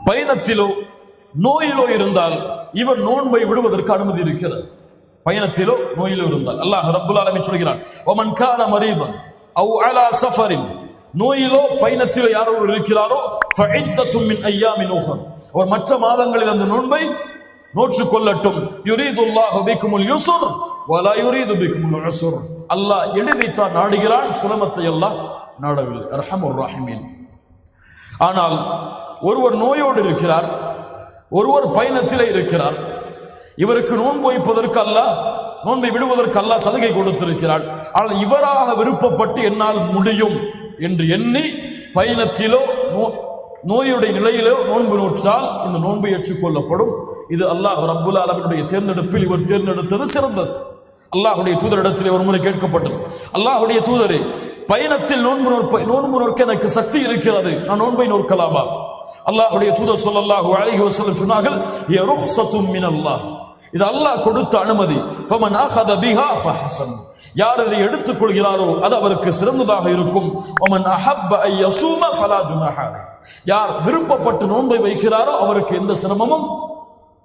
பயணத்திலோ நோயிலோ இருந்தால் இவர் நோன்பை விடுவதற்கு அனுமதி இருக்கிறது. பயணத்திலோ நோயிலோ இருந்தால் அல்லாஹ் ரப்புல் ஆலமீன் சொல்கிறான், வமன் கான மரீதன் அவ் அலா சஃபரின், நோயிலோ பயணத்திலோ யாரோ இருக்கிறாரோ ஃபஇத்தத்தும் மின் அய்யாமின் உஹர், அவர் மற்ற மாதங்களில் அந்த நோன்பை நோற்றுக் கொள்ளட்டும். யுரீதுல்லாஹு பிக்குமுல் யுஸ்ர் வலா யுரீது பிக்குமுல் உஸ்ர், அல்லாஹ் எளிதைத்தான் நாடுகிறான், சிரமத்தை அல்லாஹ் நாடவில்லை. அர்ஹமுர் ராஹிமீன். ஆனால் ஒருவர் நோயோடு இருக்கிறார், ஒருவர் பயணத்திலே இருக்கிறார், இவருக்கு நோன்பு வைப்பதற்கு அல்லாஹ், நோன்பை விடுவதற்கு அல்லாஹ் சலுகை கொடுத்திருக்கிறார். ஆனால் இவராக விருப்பப்பட்டு என்னால் முடியும் என்று எண்ணி பயணத்திலோ நோயுடைய நிலையிலோ நோன்பு நோற்றால் இந்த நோன்பை ஏற்றுக்கொள்ளப்படும். இது அல்லாஹ் ரப்புல் ஆலமீனுடைய தேர்ந்தெடுப்பில் இவர் தேர்ந்தெடுத்தது சிறந்தது. அல்லாஹுடைய தூதரிடத்திலே ஒரு முறை கேட்கப்பட்டது, அல்லாஹுடைய தூதரே, பயணத்தில் நோன்பு நோக்க எனக்கு சக்தி இருக்கிறது, நான் நோன்பை நோக்கலாமா? அல்லாஹுடைய தூதர் ஸல்லல்லாஹு அலைஹி வஸல்லம் சொன்னார்கள், ய ருஹ்ஸத்தும் மினல்லாஹ், இது அல்லாஹ் கொடுத்த அனுமதி. ஃபமன் அஹத பிஹா ஃபஹஸன், யார் இதை எடுத்துக் கொள்கிறாரோ அது அவருக்கு சிறந்ததாக இருக்கும். வமன் அஹப்ப அன் யஸூம ஃபலா ஜுனாஹ அலைஹி, யார் விருப்பப்பட்டு நோன்பை வைக்கிறாரோ அவருக்கு எந்த சிரமமும்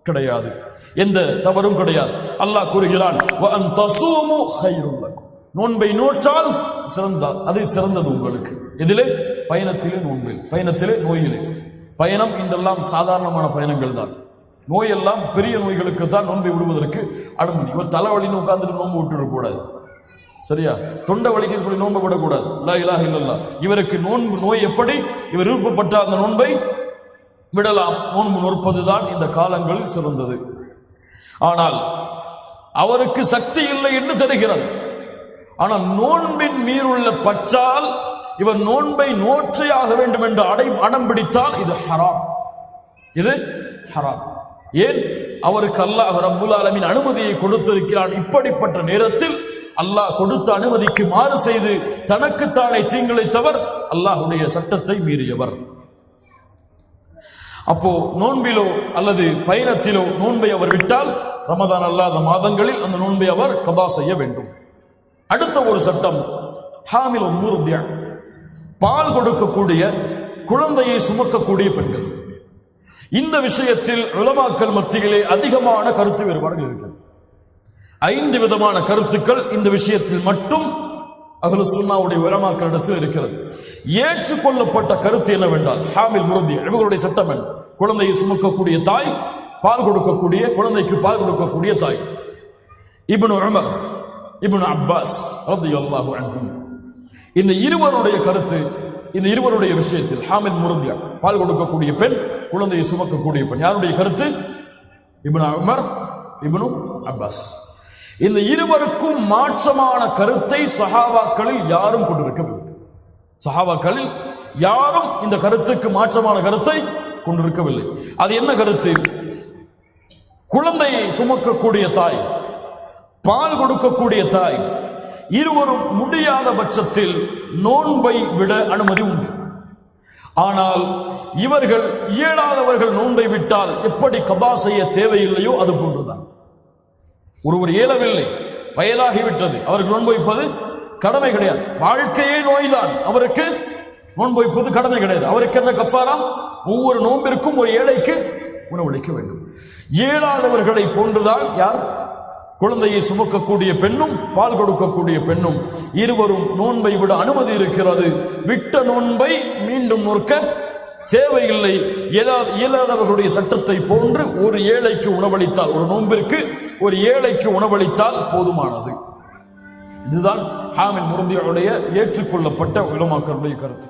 கிடையாது, எந்த தவறும் கிடையாது. அல்லாஹ் கூறுகிறான், வ அன் தஸூமு கைருல் லக்கும், நோன்பை நோற்றால் அது சிறந்தது உங்களுக்கு. இதிலே பயணத்திலே நோன்பில், பயணத்திலே நோயிலே. பயணம் இன்றெல்லாம் சாதாரணமான பயணங்கள் தான், நோயெல்லாம் பெரிய நோய்களுக்கு தான் நோன்பை விடுவதற்கு அனுமதி. இவர் தலைவலின்னு உட்கார்ந்துட்டு நோன்பு விட்டுவிடக்கூடாது, சரியா? தொண்டை வலிக்குன்னு சொல்லி நோன்பு விடக்கூடாது. லா இலாஹ இல்லல்லாஹ். இவருக்கு நோய் எப்படி இவர் விருப்பப்பட்ட அந்த நோன்பை விடலாம். நோன்பு நோற்பதுதான் இந்த காலங்களில் சிறந்தது. ஆனால் அவருக்கு சக்தி இல்லை என்று தெரிகிறது. ஆனால் நோன்பின் மீறுள்ள பற்றால் இவர் நோன்பை நோற்றையாக வேண்டும் என்று அடம் பிடித்தால் இது ஹராம், இது ஹராம். ஏன்? அவருக்கு அல்லாஹ் ரப்புல் ஆலமீன் அனுமதியை கொடுத்திருக்கிறான். இப்படிப்பட்ட நேரத்தில் அல்லாஹ் கொடுத்த அனுமதிக்கு மாறு செய்து தனக்குத்தானே தீங்கிழைத்தவர், அல்லாஹுடைய சட்டத்தை மீறியவர். அப்போ நோன்பிலோ அல்லது பயணத்திலோ நோன்பை அவர் விட்டால் ரமதான் அல்லாத மாதங்களில் அந்த நோன்பை அவர் கதா செய்ய வேண்டும். அடுத்த ஒரு சட்டம், ஹாமில் முர்திஅ, பால் கொடுக்கக்கூடிய, குழந்தையை சுமக்கக்கூடிய பெண்கள். இந்த விஷயத்தில் உலமாக்கள் மத்தியிலே அதிகமான கருத்து வேறுபாடுகள் இருக்கிறது. 5 விதமான கருத்துக்கள் இந்த விஷயத்தில் மட்டும் அஹ்லு சுன்னாவுடைய உலமாக்களிடத்தில் இருக்கிறது. ஏற்றுக்கொள்ளப்பட்ட கருத்து என்னவென்றால், ஹாமில் முர்திஅ, இவர்களுடைய சட்டம் என்ன? குழந்தையை சுமக்கக்கூடிய தாய், பால் கொடுக்கக்கூடிய, குழந்தைக்கு பால் கொடுக்கக்கூடிய தாய். இப்னு உமர், இப்னு அப்பாஸ் ரலியல்லாஹு அன்ஹும், இந்த இருவருடைய கருத்து, இந்த இருவருடைய விஷயத்தில் ஹாமில் முர்திஅ, பால் கொடுக்கக்கூடிய பெண், குழந்தையை சுமக்கக்கூடிய பெண், யாருடைய கருத்து? இப்னு உமர், இப்னு அப்பாஸ். இந்த இருவருக்கும் மாற்றமான கருத்தை சஹாபாக்களில் யாரும் கொண்டிருக்கவில்லை. சஹாபாக்களில் யாரும் இந்த கருத்துக்கு மாற்றமான கருத்தை கொண்டிருக்கவில்லை. அது என்ன கருத்து? குழந்தையை சுமக்கக்கூடிய தாய், பால் கொடுக்கக்கூடிய தாய், இருவரும் முடியாத பட்சத்தில் நோன்பை விட அனுமதி உண்டு. ஆனால் இவர்கள் இயலாதவர்கள் நோன்பை விட்டால் எப்படி கபா செய்ய தேவையில்லையோ அது போன்றுதான். ஒருவர் இயலவில்லை, வயதாகிவிட்டது, அவருக்கு நோன்பு வைப்பது கடமை கிடையாது. வாழ்க்கையே நோய்தான், அவருக்கு நோன்பு வைப்பது கடமை கிடையாது. அவருக்கு என்ன கஃபாரா? ஒவ்வொரு நோன்பிற்கும் ஒரு ஏழைக்கு உணவளிக்க வேண்டும். இயலாதவர்களை போன்றுதான் யார்? குழந்தையை சுமக்கக்கூடிய பெண்ணும் பால் கொடுக்கக்கூடிய பெண்ணும். இருவரும் நோன்பை விட அனுமதி இருக்கிறது. விட்ட நோன்பை மீண்டும் நோக்க தேவையில்லை. இயலாதவர்களுடைய சட்டத்தை போன்று ஒரு ஏழைக்கு உணவளித்தால், ஒரு நோன்பிற்கு ஒரு ஏழைக்கு உணவளித்தால் போதுமானது. இதுதான் ஹாமில் முர்திஅவுடைய ஏற்றுக்கொள்ளப்பட்ட உலமாக்களுடைய கருத்து.